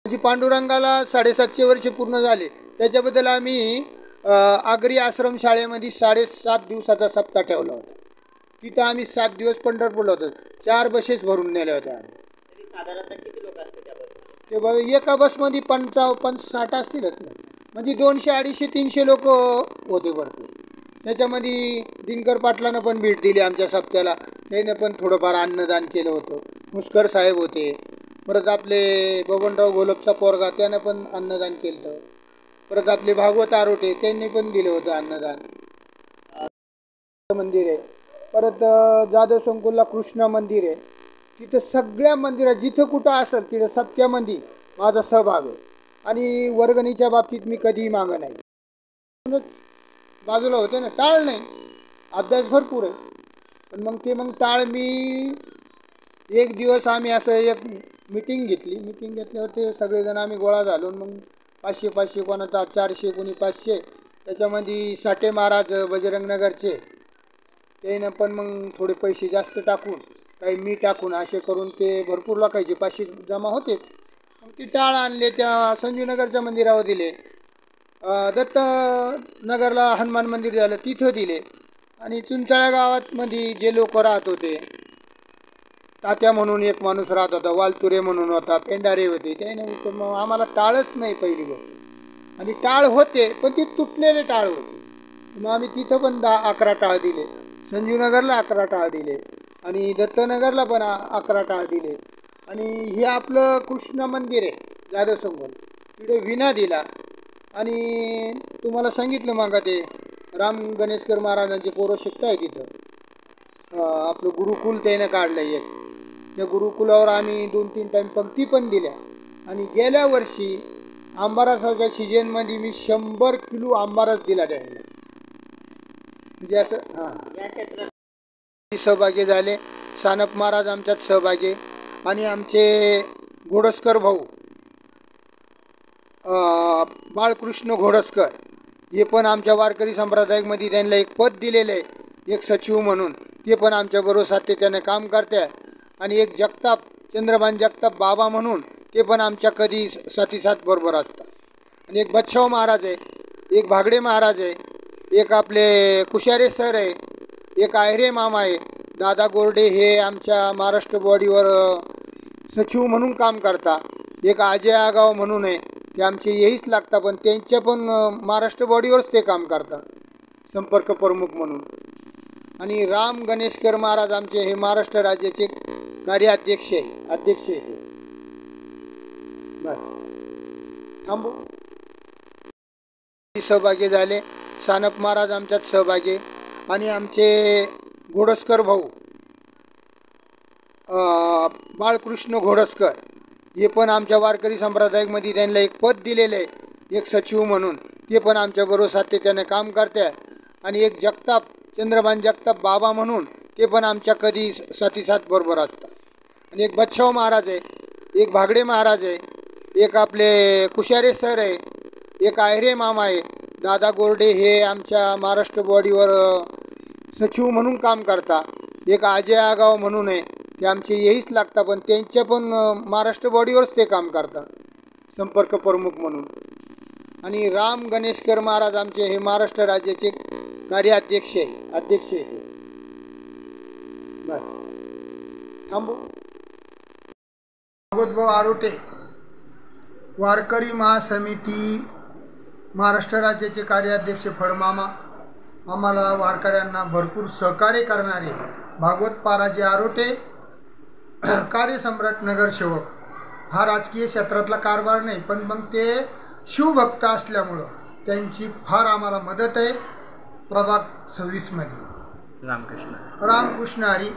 जी पांडुरंगाला 750 वर्ष पूर्ण झाले त्याच्याबद्दल आम्ही आगरी आश्रम शाळेमध्ये 7.5 दिवसाचा सप्ताह ठेवला होता. तिथं आम्ही 7 दिवस पंढरपूरला होतो. 4 बसेस भरून नेल्या होत्या आम्ही. साधारणतः किती लोक असतात त्या बसमध्ये? ते बघ एका बसमध्ये 55-60 असतीलच ना. म्हणजे 200, 250, 300 लोक होते भरपूर. त्याच्यामध्ये दिनकर पाटलानं पण भेट दिली आमच्या सप्त्याला. त्यानं पण थोडंफार अन्नदान केलं होतं. मुस्कर साहेब होते. परत आपले बबनराव घोलपचा पोरगा त्यानं पण अन्नदान केलं होतं. परत आपले भागवत आरोटे त्यांनी पण दिलं होतं अन्नदान. मंदिर आहे. परत जाधव संकुलला कृष्ण मंदिर आहे. तिथं सगळ्या मंदिरात जिथं कुठं असेल तिथं सप्त्यामध्ये माझा सहभाग आहे. आणि वर्गणीच्या बाबतीत मी कधीही मागं नाही. बाजूला होते ना, टाळ नाही, अभ्यास भरपूर आहे. पण मग टाळ मी एक दिवस आम्ही असं एक मिटिंग घेतली. मिटिंग घेतल्यावर ते सगळेजण आम्ही गोळा झालो. मग 500 कोणाचा 400 कोणी 500. त्याच्यामध्ये साठे महाराज बजरंगनगरचे त्यानं पण मग थोडे पैसे जास्त टाकून काही मी टाकून असे करून ते भरपूर लोकांचे 500 जमा होतेच. मग ती टाळ आणले त्या संजीवनगरच्या मंदिरावर दिले. दत्तनगरला हनुमान मंदिर झालं तिथं दिले. आणि चुंचाळ्या गावातमध्ये जे लोक राहत होते, तात्या म्हणून एक माणूस राहत होता, वालतुरे म्हणून होता, पेंडारे होते, त्याने मग आम्हाला टाळच नाही पहिली गोष्ट. आणि टाळ होते पण ते तुटलेले टाळ होते. मग आम्ही तिथं पण 10-11 टाळ दिले. संजीवनगरला 11 टाळ दिले आणि दत्तनगरला पण 11 टाळ दिले. आणि हे आपलं कृष्ण मंदिर आहे जाधव संकुल, तिथे विना दिला. आणि तुम्हाला सांगितलं मग ते राम गणेशकर महाराजांचे पोरं शिकताय तिथं. आपलं गुरुकुल त्यानं काढलं एक. त्या गुरुकुलावर आम्ही 2-3 टाईम पंक्ती पण दिल्या. आणि गेल्या वर्षी आंबारसाच्या सीजनमध्ये मी 100 किलो आंबारस दिला त्यांना. म्हणजे असं या क्षेत्रात सहभागी झाले. सानप महाराज आमच्यात सहभागी. आणि आमचे घोडस्कर भाऊ बाळकृष्ण घोडस्कर हे पण आमच्या वारकरी संप्रदायामध्ये त्यांना एक पद दिलेलं आहे, एक सचिव म्हणून. ते पण आमच्याबरोबर सातत्याने काम करते. आणि एक जगताप चंद्रभान जगताप बाबा म्हणून ते पण आमच्या कधी साथीसाथ बरोबर असतात. आणि एक बच्छाव महाराज आहे, एक भागडे महाराज आहे, एक आपले कुशारे सर आहे, एक आयरे मामा आहे. दादा गोरडे हे आमच्या महाराष्ट्र बॉडीवर सचिव म्हणून काम करता. एक अजय आगाव म्हणून आहे, ते आमचे येईच लागतात पण त्यांच्या पण महाराष्ट्र बॉडीवरच ते काम करतात संपर्क प्रमुख म्हणून. आणि राम गणेशकर महाराज आमचे हे महाराष्ट्र राज्याचे कार्याध्यक्ष आहे ते. बस थांबू. सहभागी झाले. सानप महाराज आमच्यात सहभागी. आणि आमचे घोडस्कर भाऊ बाळकृष्ण घोडस्कर हे पण आमच्या वारकरी संप्रदायामध्ये त्यांना एक पद दिलेलं आहे, एक सचिव म्हणून. ते पण आमच्याबरोबर सातत्याने काम करते. आणि एक जगताप चंद्रभान जगताप बाबा म्हणून ते पण आमच्या कधी साथीसाथ बरोबर असतात. आणि एक बच्छाव महाराज आहे, एक भागडे महाराज आहे, एक आपले कुशारे सर आहे, एक आयरे मामा आहे. दादा गोरडे हे आमच्या महाराष्ट्र बॉडीवर सचिव म्हणून काम करता. एक अजय आगाव म्हणून आहे, ते आमचे येईच लागतात पण त्यांच्या पण महाराष्ट्र बॉडीवरच ते काम करतात संपर्क प्रमुख म्हणून. आणि राम गणेशकर महाराज आमचे हे महाराष्ट्र राज्याचे कार्याध्यक्ष आहे ते. बस थांबू. भागवतभाऊ आरोटे वारकरी महासमिती महाराष्ट्र राज्याचे कार्याध्यक्ष फडमामा. आम्हाला वारकऱ्यांना भरपूर सहकार्य करणारे भागवत पाराजी आरोटे कार्यसम्राट नगरसेवक. हा राजकीय क्षेत्रातला कारभार नाही पण मग ते शिवभक्त असल्यामुळं त्यांची फार आम्हाला मदत आहे. प्रभाग 26 मध्ये रामकृष्ण हरी.